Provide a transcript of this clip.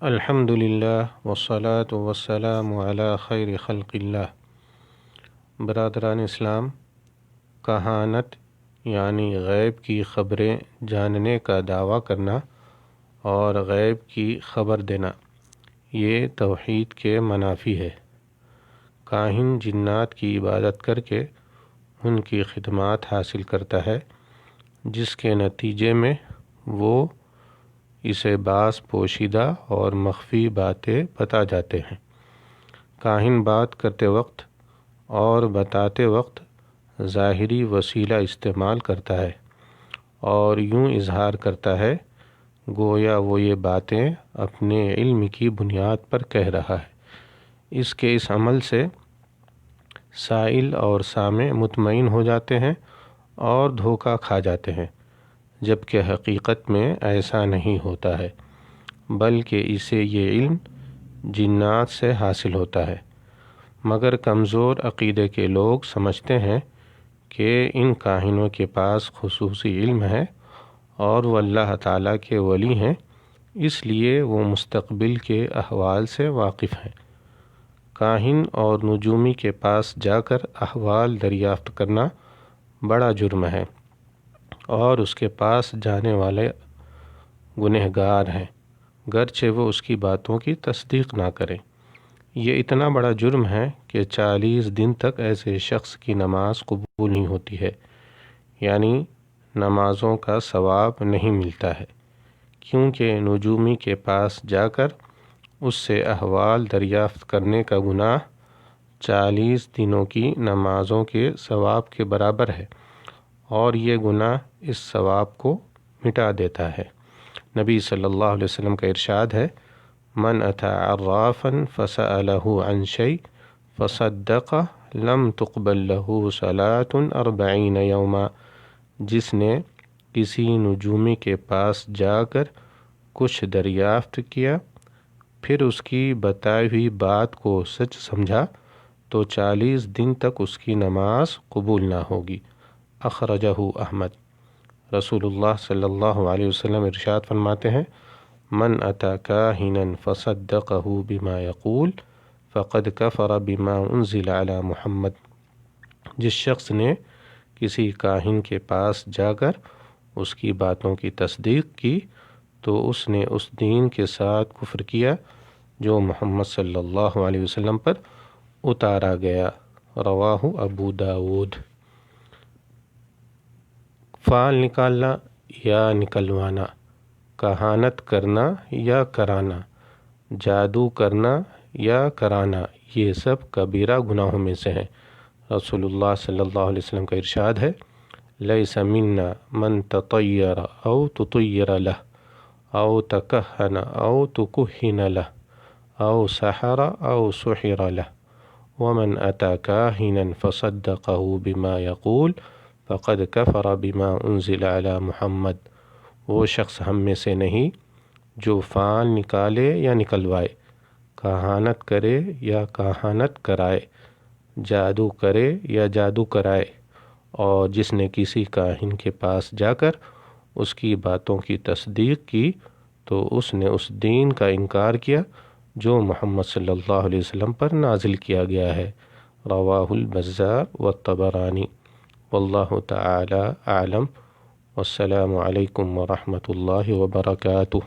الحمد للہ والصلاة والسلام علی خیر خلق اللہ۔ برادران اسلام، کہانت یعنی غیب کی خبریں جاننے کا دعویٰ کرنا اور غیب کی خبر دینا، یہ توحید کے منافی ہے۔ کاہن جنات کی عبادت کر کے ان کی خدمات حاصل کرتا ہے، جس کے نتیجے میں وہ اسے بعض پوشیدہ اور مخفی باتیں بتا جاتے ہیں۔ کاہن بات کرتے وقت اور بتاتے وقت ظاہری وسیلہ استعمال کرتا ہے اور یوں اظہار کرتا ہے گویا وہ یہ باتیں اپنے علم کی بنیاد پر کہہ رہا ہے۔ اس عمل سے سائل اور سامع مطمئن ہو جاتے ہیں اور دھوکہ کھا جاتے ہیں، جبکہ حقیقت میں ایسا نہیں ہوتا ہے، بلکہ اسے یہ علم جنات سے حاصل ہوتا ہے۔ مگر کمزور عقیدے کے لوگ سمجھتے ہیں کہ ان کاہنوں کے پاس خصوصی علم ہے اور وہ اللہ تعالیٰ کے ولی ہیں، اس لیے وہ مستقبل کے احوال سے واقف ہیں۔ کاہن اور نجومی کے پاس جا کر احوال دریافت کرنا بڑا جرم ہے، اور اس کے پاس جانے والے گنہگار ہیں، گرچہ وہ اس کی باتوں کی تصدیق نہ کریں۔ یہ اتنا بڑا جرم ہے کہ 40 دن تک ایسے شخص کی نماز قبول نہیں ہوتی ہے، یعنی نمازوں کا ثواب نہیں ملتا ہے، کیونکہ نجومی کے پاس جا کر اس سے احوال دریافت کرنے کا گناہ 40 دنوں کی نمازوں کے ثواب کے برابر ہے، اور یہ گناہ اس ثواب کو مٹا دیتا ہے۔ نبی صلی اللہ علیہ وسلم کا ارشاد ہے، من اتی عرافا فسألہ عن شیء فصدقہ لم تقبل لہ صلاة 40 یوما۔ جس نے کسی نجومی کے پاس جا کر کچھ دریافت کیا پھر اس کی بتائی ہوئی بات کو سچ سمجھا تو 40 دن تک اس کی نماز قبول نہ ہوگی۔ اخرجہ احمد۔ رسول اللہ صلی اللہ علیہ وسلم ارشاد فرماتے ہیں، من اتی کاہنا فصدقہ بما یقول فقد کفر بما انزل علی محمد۔ جس شخص نے کسی کاہن کے پاس جا کر اس کی باتوں کی تصدیق کی تو اس نے اس دین کے ساتھ کفر کیا جو محمد صلی اللہ علیہ وسلم پر اتارا گیا۔ رواہ ابو داود۔ فعل نکالنا یا نکلوانا، کہانت کرنا یا کرانا، جادو کرنا یا کرانا، یہ سب کبیرہ گناہوں میں سے ہیں۔ رسول اللہ صلی اللہ علیہ وسلم کا ارشاد ہے، لیس منا من تطیر او تطیر لہ او تکہن او تکہن لہ او سحر او سحر لہ ومن اتی کاہنا فصدقہ بما یقول فقد کفر بما انزل علی محمد۔ وہ شخص ہم میں سے نہیں جو فعل نکالے یا نکلوائے، کہانت کرے یا کہانت کرائے، جادو کرے یا جادو کرائے، اور جس نے کسی کاہن کے پاس جا کر اس کی باتوں کی تصدیق کی تو اس نے اس دین کا انکار کیا جو محمد صلی اللہ علیہ وسلم پر نازل کیا گیا ہے۔ رواہ البزار والطبرانی۔ واللہ تعالی اعلم، والسلام علیکم ورحمۃ اللہ وبرکاتہ۔